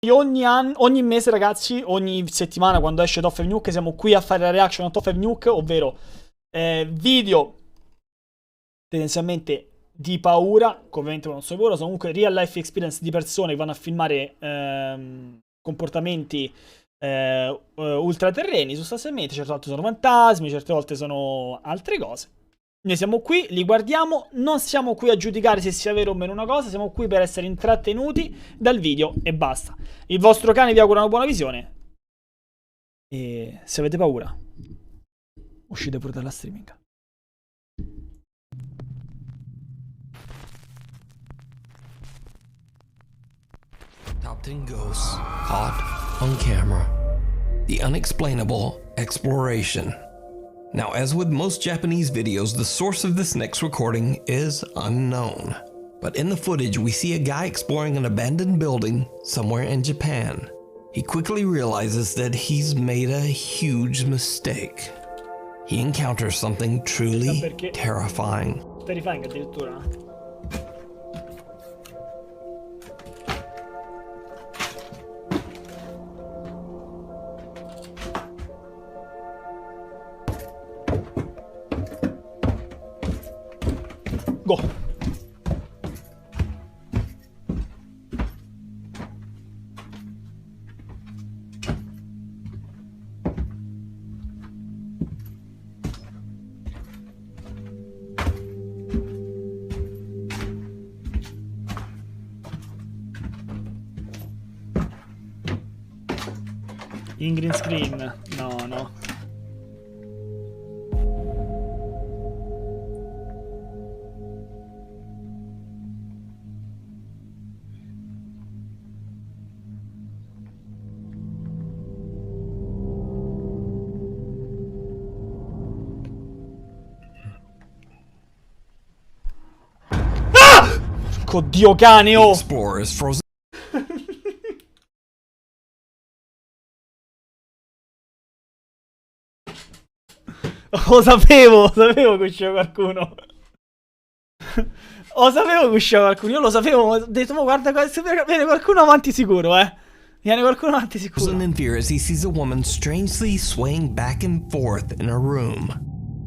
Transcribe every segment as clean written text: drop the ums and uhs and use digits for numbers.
Ogni mese, ragazzi, ogni settimana quando esce Top 5 Nuke siamo qui a fare la reaction a Top 5 Nuke, ovvero video tendenzialmente di paura, ovviamente non sono paura, sono comunque real life experience di persone che vanno a filmare comportamenti ultraterreni sostanzialmente. Certe volte sono fantasmi, certe volte sono altre cose. Noi siamo qui, li guardiamo, non siamo qui a giudicare se sia vero o meno una cosa, siamo qui per essere intrattenuti dal video e basta. Il vostro cane vi augura una buona visione e se avete paura uscite pure dalla streaming. Top 10 ghosts caught on camera. The unexplainable exploration. Now, as with most Japanese videos, the source of this next recording is unknown. But in the footage, we see a guy exploring an abandoned building somewhere in Japan. He quickly realizes that he's made a huge mistake. He encounters something truly terrifying. Terrifying addirittura. Go. In green screen. No. Oddio cane, oh! Explorers frozen. Lo sapevo che usciva qualcuno. Sapevo che usciva qualcuno, io lo sapevo, ho detto, ma guarda, viene qualcuno avanti sicuro, Viene qualcuno avanti sicuro. Frozen in fear as he sees a woman strangely swaying back and forth in a room.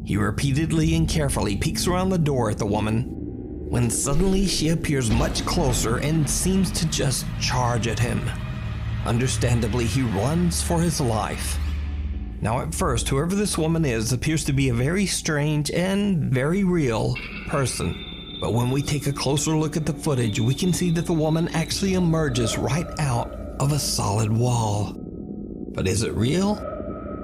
He repeatedly and carefully peeks around the door at the woman, when suddenly she appears much closer and seems to just charge at him. Understandably, he runs for his life. Now at first, whoever this woman is appears to be a very strange and very real person. But when we take a closer look at the footage, we can see that the woman actually emerges right out of a solid wall. But is it real?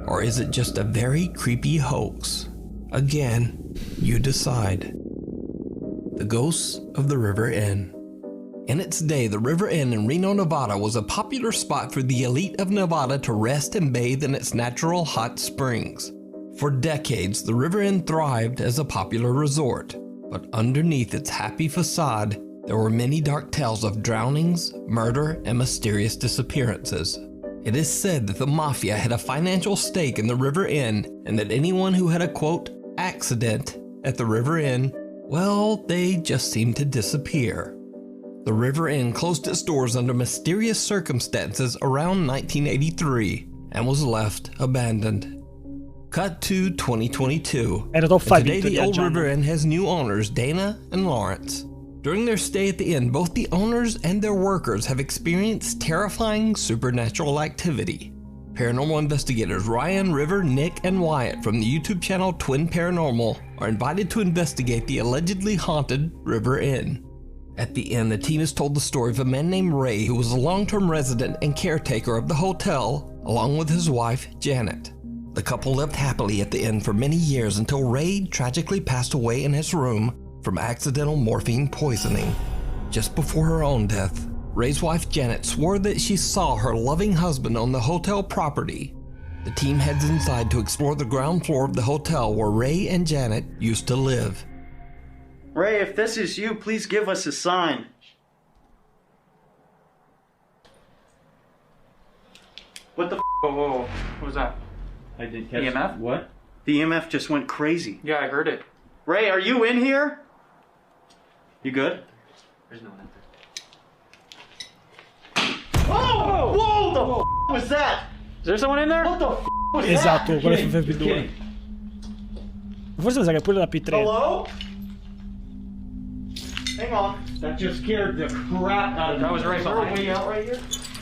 Or is it just a very creepy hoax? Again, you decide. The Ghosts of the River Inn. In its day, the River Inn in Reno, Nevada was a popular spot for the elite of Nevada to rest and bathe in its natural hot springs. For decades, the River Inn thrived as a popular resort, but underneath its happy facade, there were many dark tales of drownings, murder, and mysterious disappearances. It is said that the mafia had a financial stake in the River Inn, and that anyone who had a, quote, accident at the River Inn, well, they just seemed to disappear. The River Inn closed its doors under mysterious circumstances around 1983 and was left abandoned. Cut to 2022. And today the old River Inn has new owners, Dana and Lawrence. During their stay at the inn, both the owners and their workers have experienced terrifying supernatural activity. Paranormal investigators Ryan, River, Nick, and Wyatt from the YouTube channel Twin Paranormal are invited to investigate the allegedly haunted River Inn. At the inn, the team is told the story of a man named Ray who was a long-term resident and caretaker of the hotel, along with his wife, Janet. The couple lived happily at the inn for many years until Ray tragically passed away in his room from accidental morphine poisoning. Just before her own death, Ray's wife Janet swore that she saw her loving husband on the hotel property. The team heads inside to explore the ground floor of the hotel where Ray and Janet used to live. Ray, if this is you, please give us a sign. What the f? Whoa. What was that? I did catch EMF? What? The EMF just went crazy. Yeah, I heard it. Ray, are you in here? You good? There's no one out Oh! Whoa! The f was that? Is there someone in there? What the f was Esatto, that? quello è FFP2. Forse mi sa che è pure la P3. Hello? Hang on. That just scared the crap out of me. That was right behind way out right here.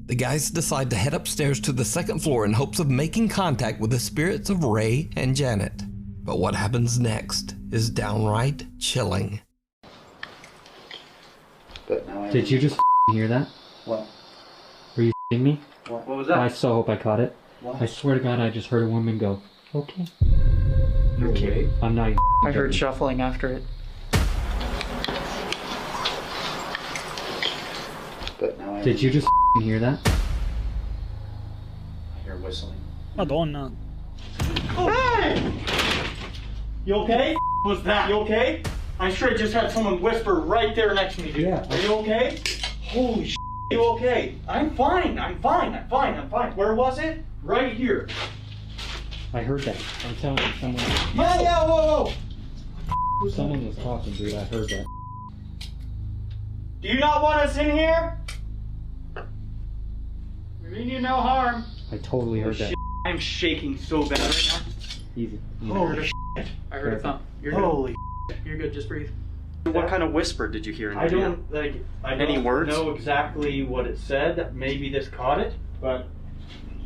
The guys decide to head upstairs to the second floor in hopes of making contact with the spirits of Ray and Janet. But what happens next is downright chilling. Did you just hear that? What? Were you me? What was that? I so hope I caught it. What? I swear to God, I just heard a woman go, okay. Okay. I'm not even I heard joking. shuffling after it. Did you just hear that? I hear whistling. Madonna. Hey! You okay? Was that? You okay? I sure just had someone whisper right there next to me, dude. Yeah. Are you okay? Holy sh! You okay? I'm fine. I'm fine. I'm fine. I'm fine. Where was it? Right here. I heard that. I'm telling you, someone Whoa! was talking, dude. I heard that. Do you not want us in here? We mean you no harm. I totally heard that. I'm shaking so bad right now. Easy. Holy sh! I heard a thump. You're good. Holy. You're good, just breathe. What kind of whisper did you hear in I there? don't like. I Any don't words? know exactly what it said. Maybe this caught it, but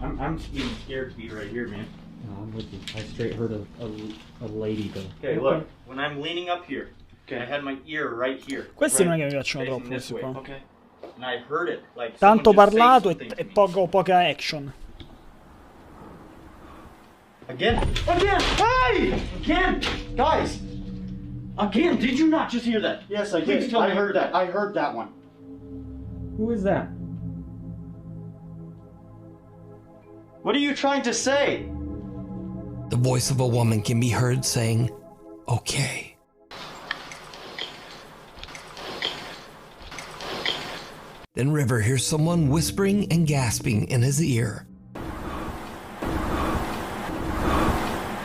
I'm being scared to be right here, man. No, I'm with you. I straight heard a lady go. Okay, look. When I'm leaning up here, I had my ear right here. Questi right, non è che mi piacciono facing troppo, this questi way, qua. okay? And I heard it like Tanto someone just say parlato something e to me. poca action. Again! Hey! Again! Guys! Again, did you not just hear that? Yes, I Please did. tell me I heard that. I heard that one. Who is that? What are you trying to say? The voice of a woman can be heard saying, okay. Then River hears someone whispering and gasping in his ear.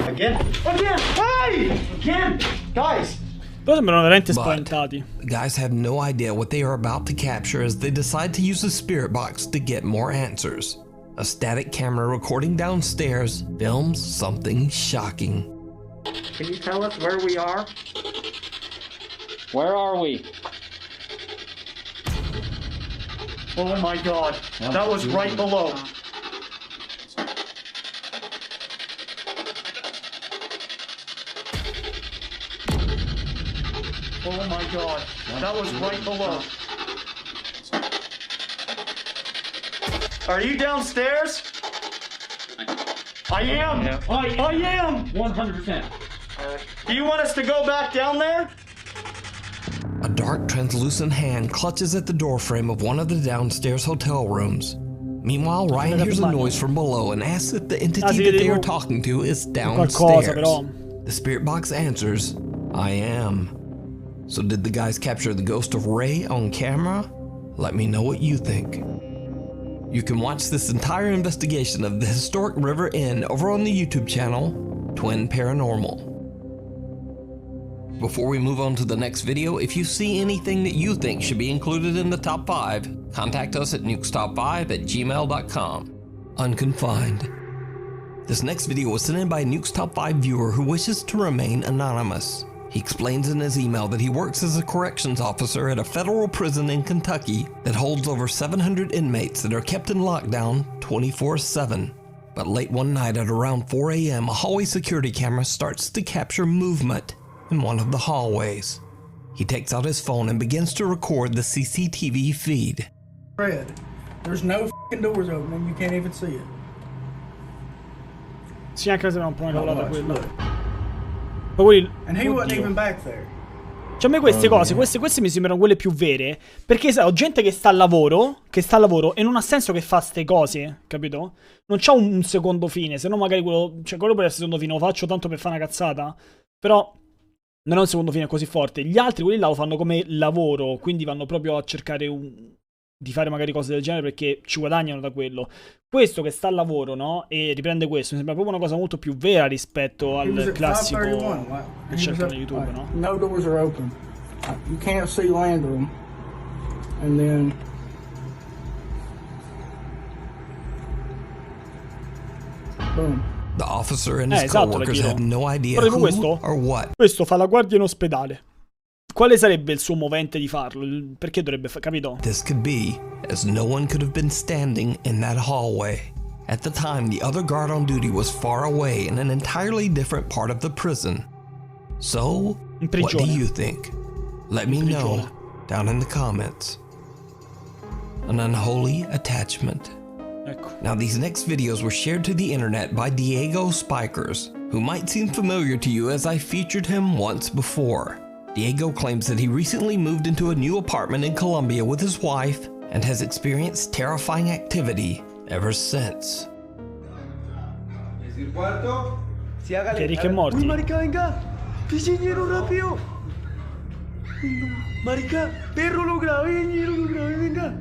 Again! Hey! Again! Guys! Loro sembrano veramente But spaventati. the guys have no idea what they are about to capture as they decide to use the spirit box to get more answers. A static camera recording downstairs films something shocking. Can you tell us where we are? Where are we? Oh my god. That was right below. Oh my god. That was right below. Are you downstairs? I am. Yeah. I am. 100%. Do you want us to go back down there? A dark, translucent hand clutches at the doorframe of one of the downstairs hotel rooms. Meanwhile, Ryan hears a noise from below and asks if the entity that they are talking to is Qualcosa, downstairs. però. The spirit box answers, I am. So did the guys capture the ghost of Ray on camera? Let me know what you think. You can watch this entire investigation of the historic River Inn over on the YouTube channel, Twin Paranormal. Before we move on to the next video, if you see anything that you think should be included in the top 5, contact us at nukestop5@gmail.com. Unconfined. This next video was sent in by a Nukes Top 5 viewer who wishes to remain anonymous. He explains in his email that he works as a corrections officer at a federal prison in Kentucky that holds over 700 inmates that are kept in lockdown 24/7. But late one night at around 4 a.m., a hallway security camera starts to capture movement in one of the hallways. He takes out his phone and begins to record the CCTV feed. Red. There's no f***ing doors open and you can't even see it. Sì, anche se non può incavolata Watch, quello. look. Ma quelli... And he wasn't Oddio. even back there. Cioè a me queste cose, queste mi sembrano quelle più vere. Perché sai, ho gente che sta al lavoro e non ha senso che fa ste cose, capito? Non c'ha un secondo fine, se no magari quello... Cioè quello per essere secondo fine lo faccio tanto per fare una cazzata. Però non è un secondo fine così forte. Gli altri, quelli là, lo fanno come lavoro, quindi vanno proprio a cercare di fare magari cose del genere perché ci guadagnano da quello. Questo che sta al lavoro, no? E riprende questo, mi sembra proprio una cosa molto più vera rispetto He was al at classico 5:31. Like, che he cercano was su up, YouTube, like, no? no doors are open. You can't see land room. And then Boom. The officer and his esatto, co-workers Rapino. have no idea Però tipo who questo? or what. Questo fa la guardia in ospedale. Quale sarebbe il suo movente di farlo? Perché dovrebbe capito? This could be, as no one could have been standing in that hallway. At the time, the other guard on duty was far away in an entirely different part of the prison. So, In what do prigione. you think? Let me know prigione. down in the comments. An unholy attachment. Ecco. Now, these next videos were shared to the internet by Diego Spikers, who might seem familiar to you as I featured him once before. Diego claims that he recently moved into a new apartment in Colombia with his wife and has experienced terrifying activity ever since. Che ricchi e morti. marica, venga. Pichiñero, rápido. Marica, perro, lo grabé, venga.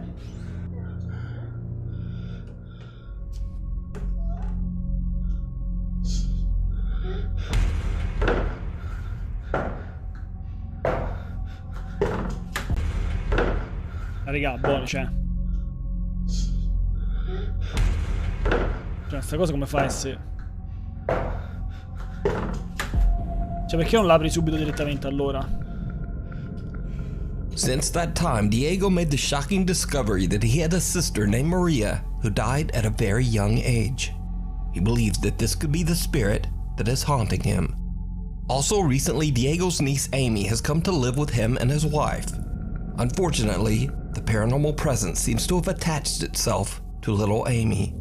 Raga, buono, cioè. Cioè, sta cosa come fa a essere? Cioè, perché non l'apri subito direttamente allora? Since that time, Diego made the shocking discovery that he had a sister named Maria who died at a very young age. He believes that this could be the spirit that is haunting him. Also, recently, Diego's niece Amy has come to live with him and his wife. Unfortunately, the paranormal presence seems to have attached itself to little Amy.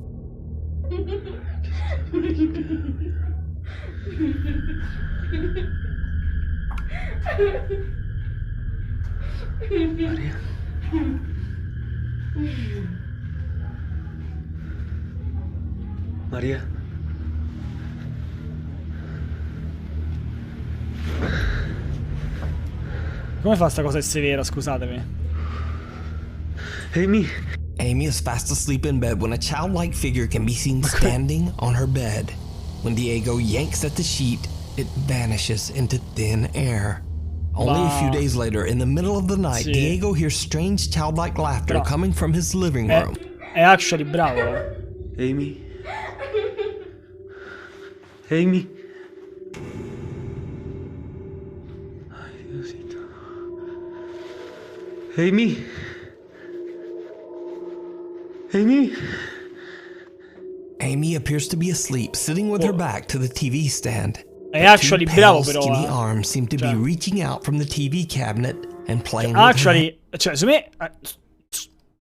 Maria. Come fa sta cosa a essere vera, scusatemi? Amy. Amy is fast asleep in bed when a childlike figure can be seen standing on her bed. When Diego yanks at the sheet, it vanishes into thin air. Only a few days later, in the middle of the night, Sì. Diego hears strange childlike laughter Però- coming from his living room. È actually bravo, Amy. Amy. Ay, Diosito. Amy. Amy. Amy appears to be asleep, sitting with her back to the TV stand. È actually Two bravo pale, però. skinny arms seem to be Cioè- reaching out from the TV cabinet and playing with her. Actually, cioè, secondo me...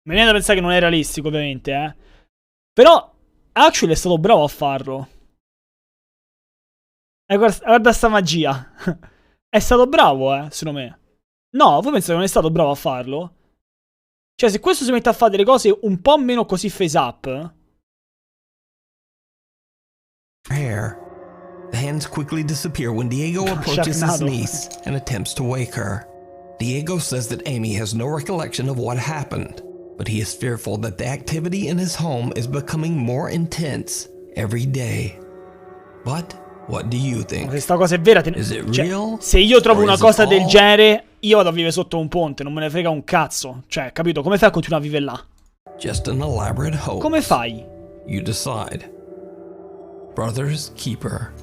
Mi viene da pensare che non è realistico, ovviamente, Però, actually è stato bravo a farlo. Guarda sta magia. È stato bravo, secondo me. No, voi pensate che non è stato bravo a farlo? Cioè, se questo si mette a fare delle cose un po' meno così face up... hair. The hands quickly disappear when Diego approaches his Sharknado. niece and attempts to wake her. Diego says that Amy has no recollection of what happened, but he is fearful that the activity in his home is becoming more intense every day. But what do you think? Questa cosa è vera. Is it Cioè, real? se io trovo Or una is it cosa del all- genere, io vado a vivere sotto un ponte, non me ne frega un cazzo. Cioè, capito? Come fai a continuare a vivere là? Just an elaborate hoax. Come fai? You decide. Brother's Keeper.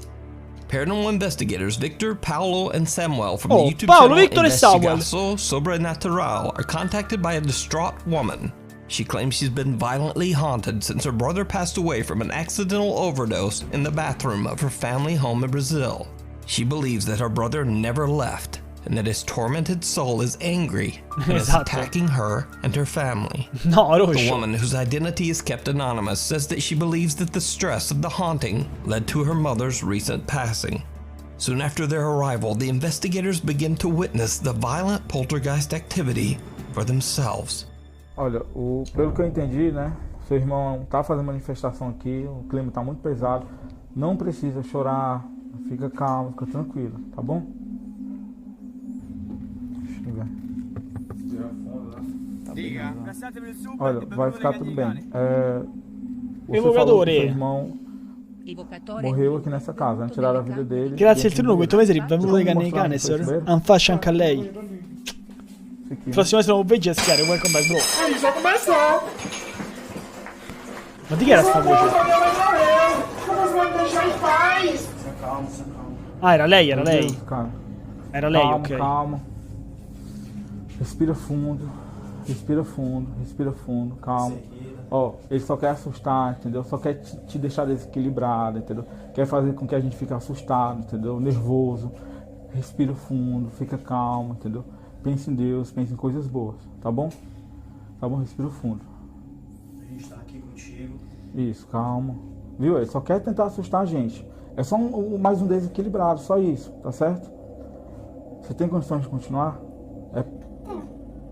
Paranormal investigators Victor, Paolo, and Samuel from Oh, the YouTube Paolo, channel Victor e Samuel. Investigazo Sobrenatural are contacted by a distraught woman. She claims she's been violently haunted since her brother passed away from an accidental overdose in the bathroom of her family home in Brazil. She believes that her brother never left and that his tormented soul is angry and is Esatto. attacking her and her family. No, The Roscio. woman, whose identity is kept anonymous, says that she believes that the stress of the haunting led to her mother's recent passing. Soon after their arrival, the investigators begin to witness the violent poltergeist activity for themselves. Olha, pelo que eu entendi, né? Seu irmão tá fazendo manifestação aqui, o clima tá muito pesado. Não precisa chorar, fica calmo, fica tranquilo, tá bom? Deixa eu ver. Olha, vai ficar tudo bem. Você falou que seu irmão morreu aqui nessa casa, né? Tiraram a vida dele. Grazie al turno, questo mese rivenduto dai canne di cane, sir. Anfascia anche a lei. Prossima sera non veggi a schiare, welcome back, bro. Ma di chi era sta voce? mano, deixa em paz. Calma, calma. Ah, era lei, era Meu lei. Deus, cara. Era lei, Calma, ok. calma. Respira fundo. Respira fundo, respira fundo, calma. Ó, ele só quer assustar, entendeu? Só quer te deixar desequilibrado, entendeu? Quer fazer com que a gente fique assustado, entendeu? Nervoso. Respira fundo, fica calmo, entendeu? Pense em Deus, pense em coisas boas, tá bom? Tá bom? Respira fundo. A gente tá aqui contigo. Isso, calma. Viu? Ele só quer tentar assustar a gente. É só mais um desequilibrado, só isso, tá certo? Você tem condições de continuar? É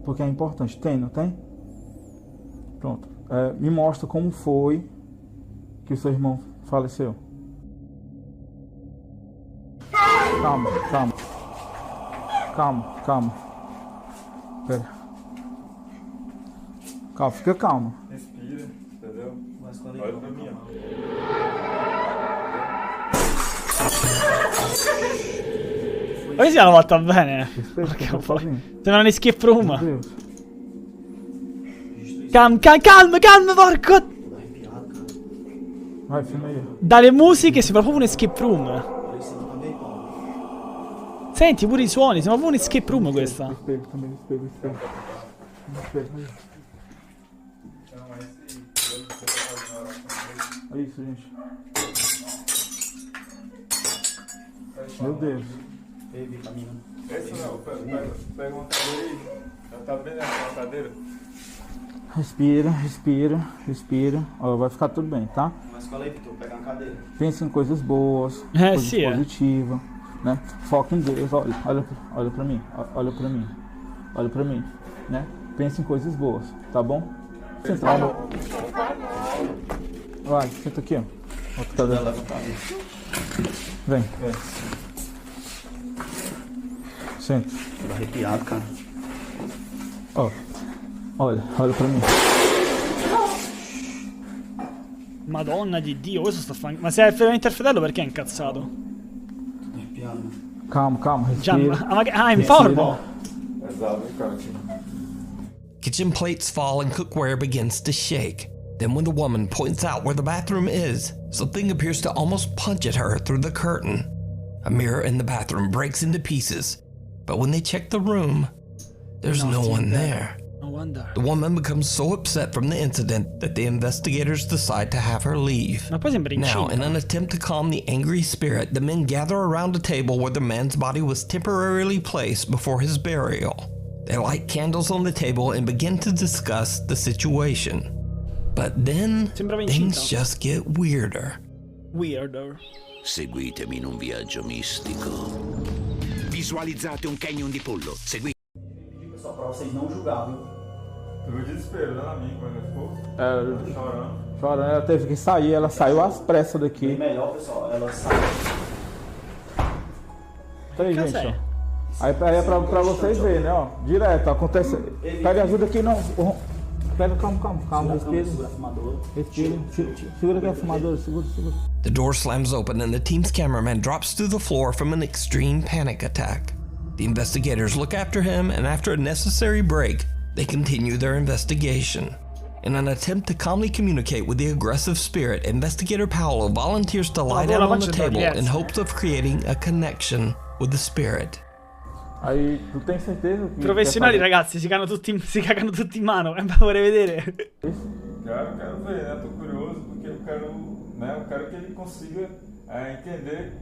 porque é importante. Tem, não tem? Pronto. Me mostra como foi que o seu irmão faleceu. Calma, calma. Calma, calma. Pera. Calma, fica calmo. Respira, entendeu? Mas quando Olha pra mim, ó. Poi si hanno fatto bene. Respira, sozinho. Sembra un escape room. Meu Deus. Calma, calma, calma, porco. Tô arrepiado, cara. Vai, filma aí. Dalle musiche sembra proprio un escape room. Olha isso também, Paulo. Senti pure i suoni, sembra proprio un escape room questa. Espelho também, espelho, espelho. Espelho, aí. É isso, gente. Meu Deus. Baby, caminho. Esse não, pega uma cadeira aí. Já tá bem nessa cadeira? Respira, respira, respira. Ó, vai ficar tudo bem, tá? Mas fala aí, Vitor, pega uma cadeira. Pense em coisas boas, É, coisas sim, é. positivas, né? Foca em Deus, olha pra mim, olha pra mim, olha pra mim, né? Pense em coisas boas, tá bom? Senta lá. Vai, senta aqui, ó. Outra cadeira. Vem, vem. Senta. Tô arrepiado, cara. Ó, olha pra mim. Madonna di Dio, questo sta facendo. Ma se è veramente il fratello perché è incazzato? Tô arrepiado, mano. Calma, Già, respira. in forma? Exato, cara. Kitchen plates fall and cookware begins to shake. Then when the woman points out where the bathroom is, something appears to almost punch at her through the curtain. A mirror in the bathroom breaks into pieces, but when they check the room, there's no one there. No wonder. The woman becomes so upset from the incident that the investigators decide to have her leave. Ma poi sembra Now, in incinta. an attempt to calm the angry spirit, the men gather around a table where the man's body was temporarily placed before his burial. They light candles on the table and begin to discuss the situation. But then, Sembrava things incinta. just get weirder. Weirder. Seguitemi in un viaggio mistico. Visualizzate un canyon di pollo. Pessoal, pra vocês não julgar, viu? Teve desespero, né, na minha, quando ele ficou chorando. Chorando, ela teve que sair, ela saiu às pressas Bem daqui. melhor, pessoal, ela sai. Tá aí, gente, Cazé. ó. Aí é pra vocês verem, né, ó. Direto, acontece. Pega ajuda aqui, não. Pega, calma, respira. Segura a fumadora. Respira. Segura aqui a fumadora, segura. The door slams open and the team's cameraman drops to the floor from an extreme panic attack. The investigators look after him, and after a necessary break, they continue their investigation. In an attempt to calmly communicate with the aggressive spirit, Investigator Paolo volunteers to lie down on the table in hopes of creating a connection with the spirit. Aí, tu tem certeza que... Professionali, ragazzi, si cagano tutti in mano. Vorrei vedere. Quero ver, né? Tô curioso porque eu quero que ele consiga entender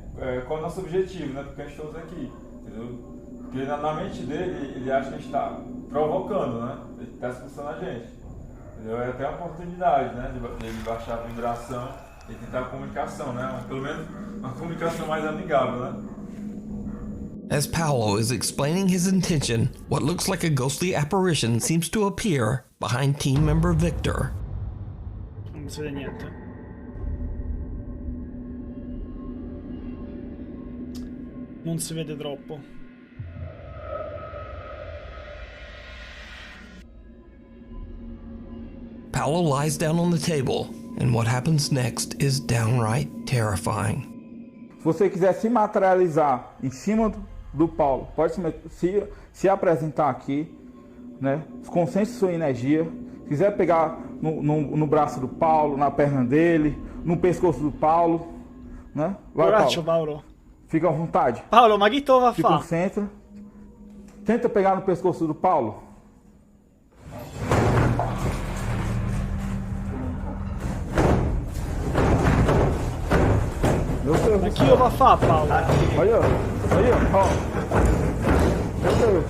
qual é o nosso objetivo, né? Porque a gente está aqui, entendeu? Porque na mente dele, ele acha que a gente está provocando, né? Ele está expulsando a gente, entendeu? É até uma oportunidade, né? De ele baixar a vibração e tentar a comunicação, né? Pelo menos uma comunicação mais amigável, né? As Paolo is explaining his intention, what looks like a ghostly apparition seems to appear behind team member Victor. Non si vede niente. Non si vede troppo. Paolo lies down on the table, and what happens next is downright terrifying. Se você quiser se materializar em cima do Paulo, pode se apresentar aqui, né? Concentre sua energia. Se quiser pegar no braço do Paulo, na perna dele, no pescoço do Paulo, né? Vai, Coraggio, Paulo. Paolo. Fica à vontade. Paolo, ma chi te lo va a Se fare? concentra. Tenta pegar no pescoço do Paulo. Meu Deus Ma do chi céu. lo va a fare, Paolo? Olha, ó. Meu Deus.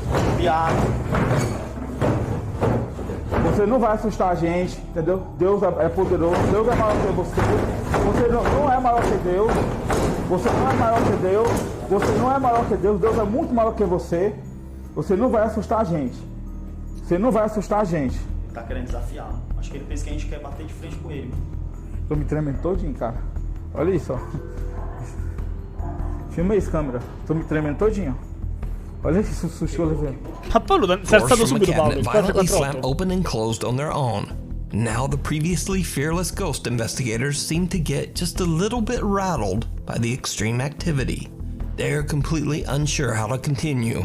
Você não vai assustar a gente, entendeu? Deus é poderoso, Deus é maior que você. Você não é maior que Deus. Você não é maior que Deus. Você não é maior que Deus. Deus é muito maior que você. Você não vai assustar a gente. Você não vai assustar a gente. Ele tá querendo desafiar. Acho que ele pensa que a gente quer bater de frente com ele. Tô me tremendo todinho, cara. Olha isso, ó. Filma isso, câmera. Tô me tremendo todinho. Olha esse susto que eu levei. Ma Paolo sei Doors stato from a subito, Paolo. cabinet Il violently slam 448. open and closed on their own. Now the previously fearless ghost investigators seem to get just a little bit rattled by the extreme activity. They are completely unsure how to continue,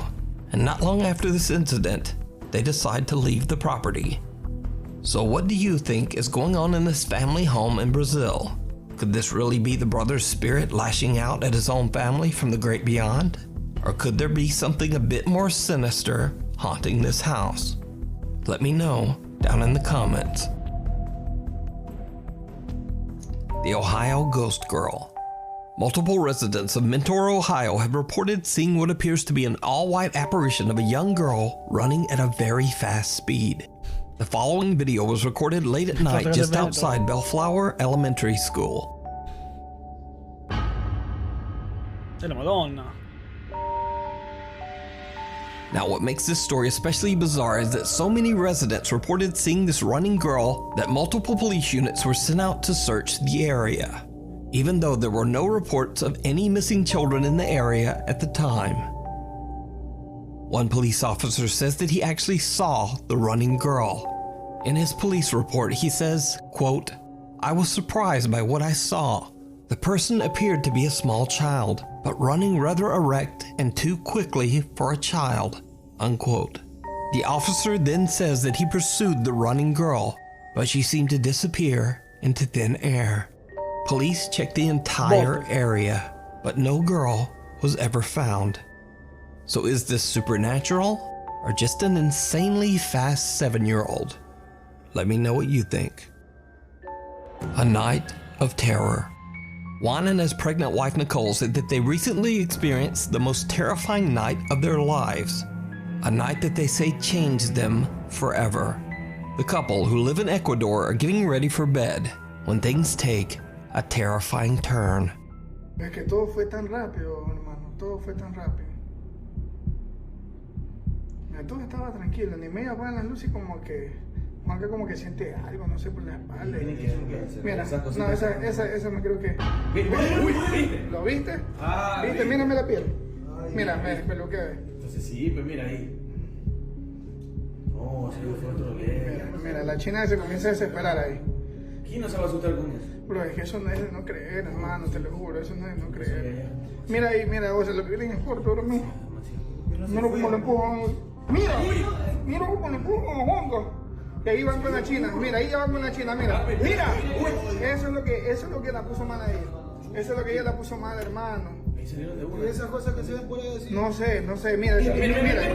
and not long after this incident, they decide to leave the property. So what do you think is going on in this family home in Brazil? Could this really be the brother's spirit lashing out at his own family from the great beyond? Or could there be something a bit more sinister haunting this house? Let me know down in the comments. The Ohio Ghost Girl. Multiple residents of Mentor, Ohio have reported seeing what appears to be an all-white apparition of a young girl running at a very fast speed. The following video was recorded late at night just outside Bellflower Elementary School. È la Madonna. Now, what makes this story especially bizarre is that so many residents reported seeing this running girl that multiple police units were sent out to search the area, even though there were no reports of any missing children in the area at the time. One police officer says that he actually saw the running girl. In his police report, he says, quote, "I was surprised by what I saw. The person appeared to be a small child, but running rather erect and too quickly for a child," unquote. The officer then says that he pursued the running girl, but she seemed to disappear into thin air. Police checked the entire area, but no girl was ever found. So is this supernatural or just an insanely fast 7-year-old? Let me know what you think. A night of terror. Juan and his pregnant wife Nicole said that they recently experienced the most terrifying night of their lives. A night that they say changed them forever. The couple, who live in Ecuador, are getting ready for bed when things take a terrifying turn. Es que todo fue tan rápido, hermano. Todo fue tan rápido. Mira, todo estaba tranquilo. Ni media apagan las luces y como que Juanca como que siente algo, no sé, por la espalda. Mira, no, esa me creo que... ¿Lo viste? ¿Viste? Mírame la piel. Mira, me lo que ve. Entonces sí, pues mira ahí. No, si fue otro que... Mira, la china se comienza a desesperar ahí. ¿Quién no se va a asustar con eso? Bro, es que eso no es de no creer, hermano, te lo juro, eso no es de no creer. Mira ahí, mira, o sea, lo que viene es corto, ahora mismo. Mira cómo lo empujan. Mira cómo lo empujan juntos. Y ahí van con la china, mira, ahí ya van con la china, mira. Eso es lo que la puso mal ahí. Eso es lo que ella la puso mal, hermano. ¿Y esas cosas que se ven por ahí decir? No sé, mira. Mira,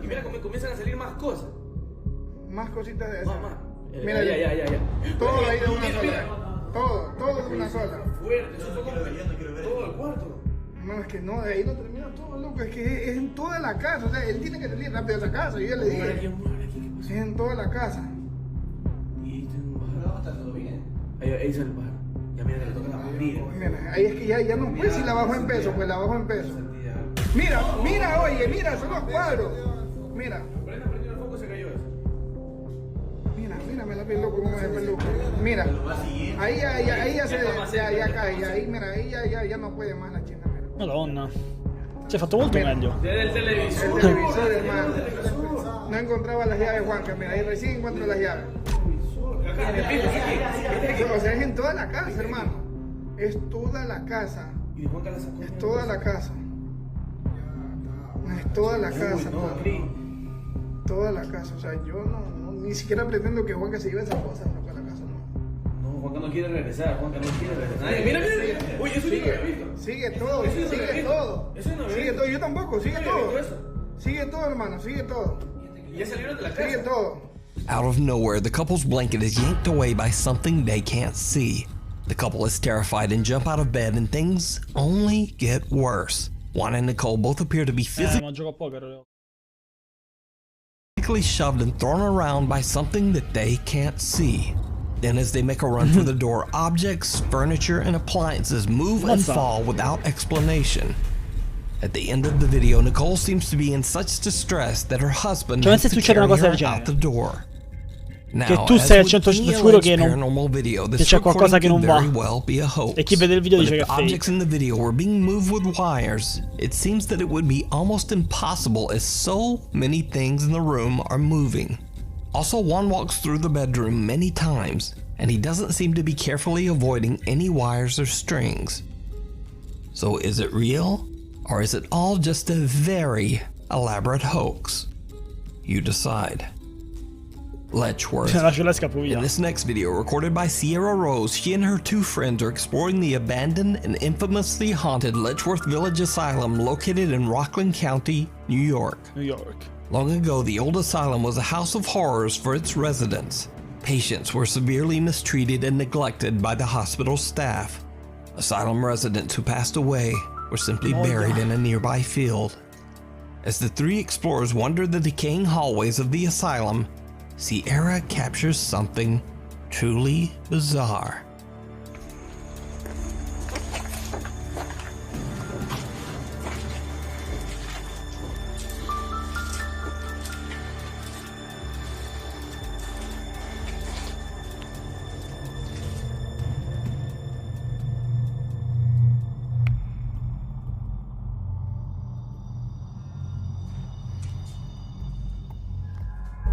Y mira cómo comienzan a salir más cosas. Más cositas de esas. Mira, ya. Todo ahí de una sola. Todo de una sola. Fuerte, eso fue como todo el cuarto. No, es que no, de ahí no termina todo, loco. Es que es en toda la casa. O sea, él tiene que salir rápido de esa casa. Yo ya le dije. Sí, es en toda la casa. Y está todo bien. Ahí sale el pájaro. Ya mira que le toca la barriga. Mira, ahí es que ya no puede si la bajo en peso, pues la bajo en peso. Mira, oye, mira, son los cuadros. Mira. Prendió el foco, se cayó eso. Mírame la piel, loco, como de peluco. Mira, ahí ya cae, ahí, mira, ahí ya no puede más la china, mira. Madonna. Si è fatto molto meglio. Desde el televisor. El televisor, hermano. No encontraba las llaves, Juanca, mira, ahí recién encuentro las llaves. O sea, es en toda la casa, hermano. Es toda la casa. Y Juanca la sacó. Es toda la casa. Es toda la casa, toda la casa. O sea, yo no ni siquiera pretendo que Juanca se lleve esas cosas para la casa, no. Juanca no quiere regresar, Juanca no quiere regresar. Mira, mira. Uy, eso yo no lo he visto. Sigue todo, sigue todo. Eso no lo he Sigue visto. todo, yo tampoco, sigue Yo no he todo. visto eso. Sigue todo, hermano, sigue todo. Y ya salieron de la casa. Sigue todo. Out of nowhere, the couple's blanket is yanked away by something they can't see. The couple is terrified and jump out of bed, and things only get worse. Juan and Nicole both appear to be Ma gioco a poker. physically shoved and thrown around by something that they can't see. Then as they make a run for the door, objects, furniture, and appliances move and fall without explanation. At the end of the video, Nicole seems to be in such distress that her husband has to carry her out the door. Che Now, tu as sei al with 100% any sicuro alleged che non- paranormal video, che this c'è qualcosa recording che non could va. very well be a hoax. E chi vede il video But dice if che the è fake. objects in the video were being moved with wires, it seems that it would be almost impossible as so many things in the room are moving. Also, Juan walks through the bedroom many times, and he doesn't seem to be carefully avoiding any wires or strings. So is it real? Or is it all just a very elaborate hoax? You decide. Letchworth. In this next video, recorded by Sierra Rose, she and her two friends are exploring the abandoned and infamously haunted Letchworth Village Asylum located in Rockland County, New York. New York. Long ago, the old asylum was a house of horrors for its residents. Patients were severely mistreated and neglected by the hospital staff. Asylum residents who passed away were simply buried in a nearby field. As the three explorers wander the decaying hallways of the asylum, Sierra captures something truly bizarre.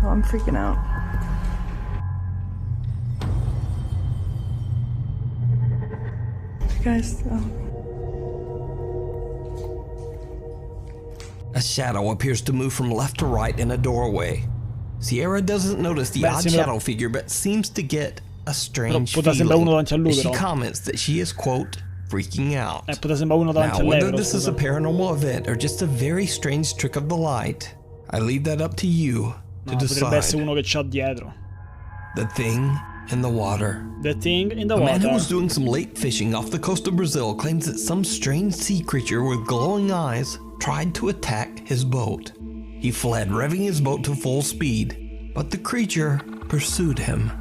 Oh, I'm freaking out. You guys, A shadow appears to move from left to right in a doorway. Sierra doesn't notice the odd shadow figure, but seems to get a strange feeling. She comments that she is, quote, freaking out. Now, whether this is a paranormal event or just a very strange trick of the light, I leave that up to you to decide. The thing in the water. The thing in the water. A man who water. was doing some lake fishing off the coast of Brazil claims that some strange sea creature with glowing eyes tried to attack his boat. He fled, revving his boat to full speed, but the creature pursued him.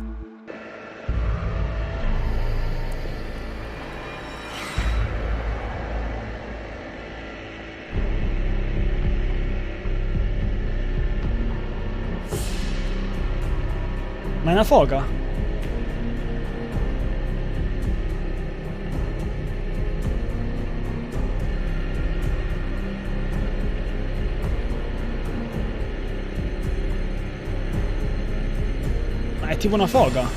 Ma è una foca? Ma è tipo una foca?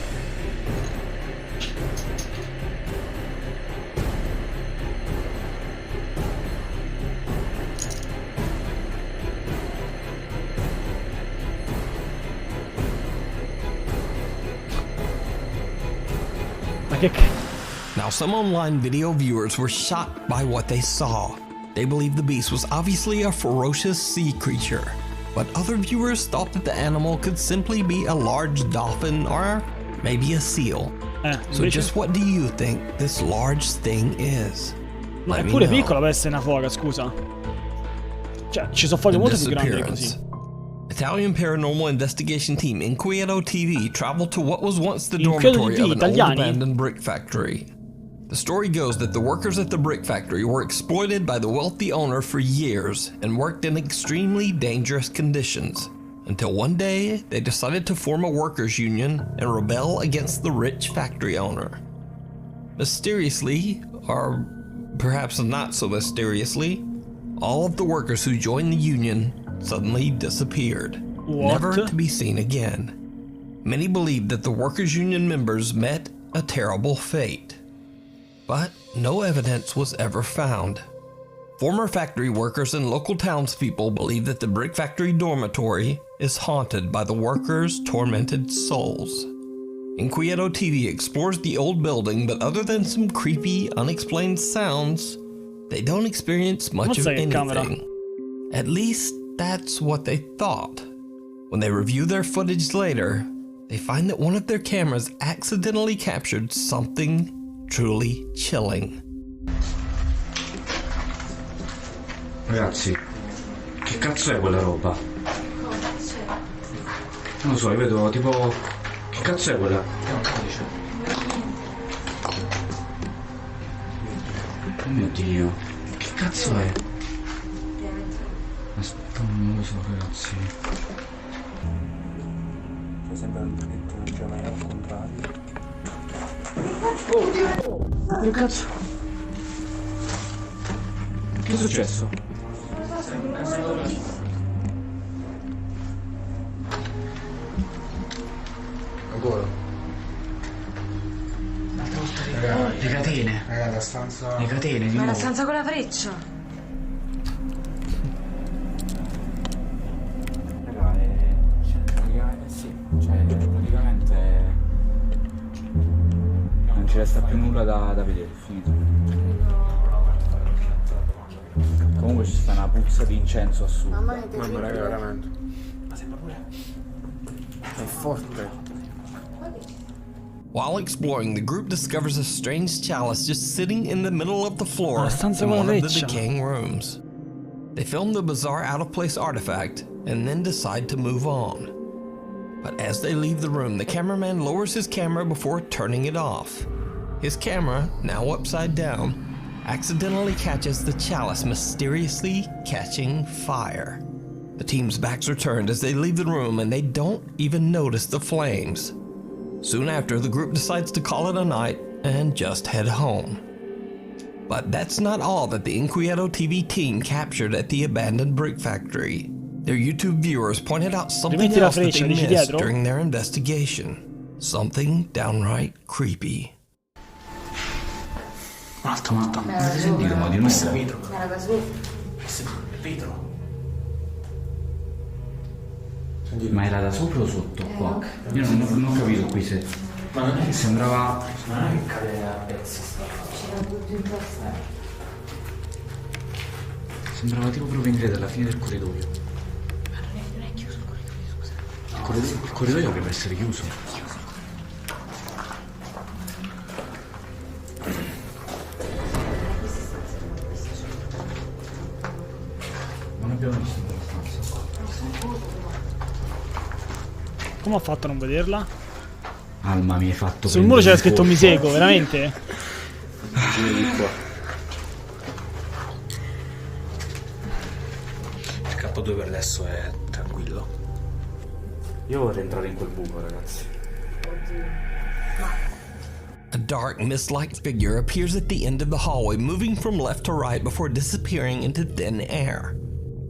Now, some online video viewers were shocked by what they saw. They believed the beast was obviously a ferocious sea creature, but other viewers thought that the animal could simply be a large dolphin or maybe a seal. So just what do you think this large thing is? Ma è pure piccola per essere una foca, scusa. Cioè, ci sono foghe molto più grandi di così. Italian paranormal investigation team Inquieto TV traveled to what was once the dormitory of an old abandoned brick factory. The story goes that the workers at the brick factory were exploited by the wealthy owner for years and worked in extremely dangerous conditions, until one day they decided to form a workers' union and rebel against the rich factory owner. Mysteriously, or perhaps not so mysteriously, all of the workers who joined the union suddenly disappeared, never to be seen again. Many believe that the workers' union members met a terrible fate, but no evidence was ever found. Former factory workers and local townspeople believe that the brick factory dormitory is haunted by the workers' tormented souls. Inquieto TV explores the old building, but other than some creepy, unexplained sounds, they don't experience much of anything. At least, that's what they thought. When they review their footage later, they find that one of their cameras accidentally captured something truly chilling. Ragazzi, che cazzo è quella roba? Non lo so, io vedo tipo... Che cazzo è quella? Oh mio Dio, che cazzo è? Aspetta, non lo so ragazzi. Cioè sembra un pochetto Giovanni al contrario. Oh, che cazzo? Che è successo? Ancora? Raga, le catene. Raga, la stanza... Le catene di Ma nuovo. la stanza con la freccia. Raga, sì, cioè praticamente non ci resta più nulla da vedere, è finito. Comunque ci sta una puzza di incenso assurda. Mamma mia, Mamma raga, veramente. Ma sembra pure... È forte. While exploring, the group discovers a strange chalice just sitting in the middle of the floor stanza in con la one of the freccia. decaying rooms. They film the bizarre out-of-place artifact and then decide to move on. But as they leave the room, the cameraman lowers his camera before turning it off. His camera, now upside down, accidentally catches the chalice mysteriously catching fire. The team's backs are turned as they leave the room and they don't even notice the flames. Soon after, the group decides to call it a night and just head home. But that's not all that the Inquieto TV team captured at the abandoned brick factory. Their YouTube viewers pointed out something else that they missed during their investigation. Something downright creepy. Un altro, avete sentito? Ma di nuovo? Era da su. Vetro. Ma era da sopra o sotto qua? Io non ho capito qui se... Ma non è che sembrava... Ma non è che cade a pezzi sta cosa. C'era tutto in testa. Sembrava tipo proprio in alla fine del corridoio. Ma non è chiuso il corridoio, scusa. Il corridoio dovrebbe essere chiuso. Non abbiamo visto quella stanza. Come ho fatto a non vederla? Alma, mi hai fatto... Sul muro c'era scritto mi seguo, veramente? Vieni qua. Il K2 per adesso è tranquillo. Io vorrei entrare in quel buco, ragazzi. A dark, mist-like figure appears at the end of the hallway, moving from left to right before disappearing into thin air.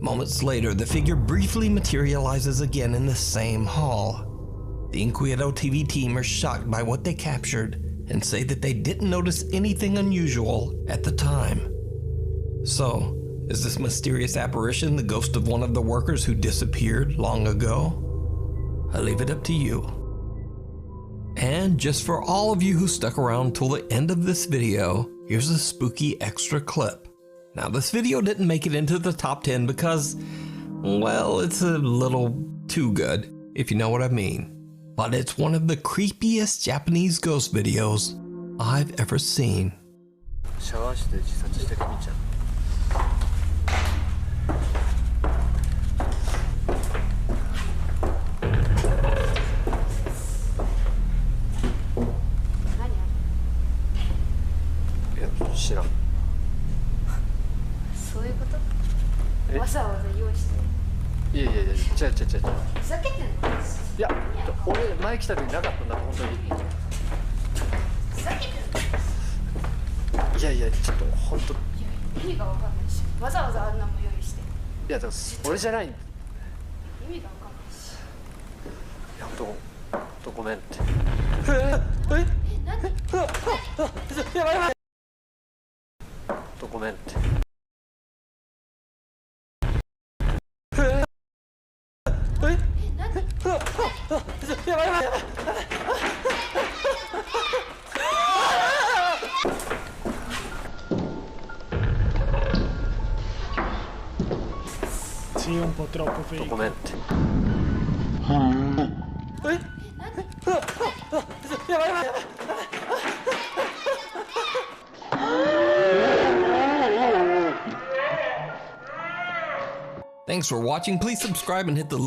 Moments later, the figure briefly materializes again in the same hall. The Inquieto TV team are shocked by what they captured and say that they didn't notice anything unusual at the time. So, is this mysterious apparition the ghost of one of the workers who disappeared long ago? I leave it up to you. And just for all of you who stuck around till the end of this video, here's a spooky extra clip. Now, this video didn't make it into the top 10 because, well, it's a little too good, if you know what I mean. But it's one of the creepiest Japanese ghost videos I've ever seen. Sì, un po' troppo fake. Documenti. Thanks for watching. Please subscribe and hit the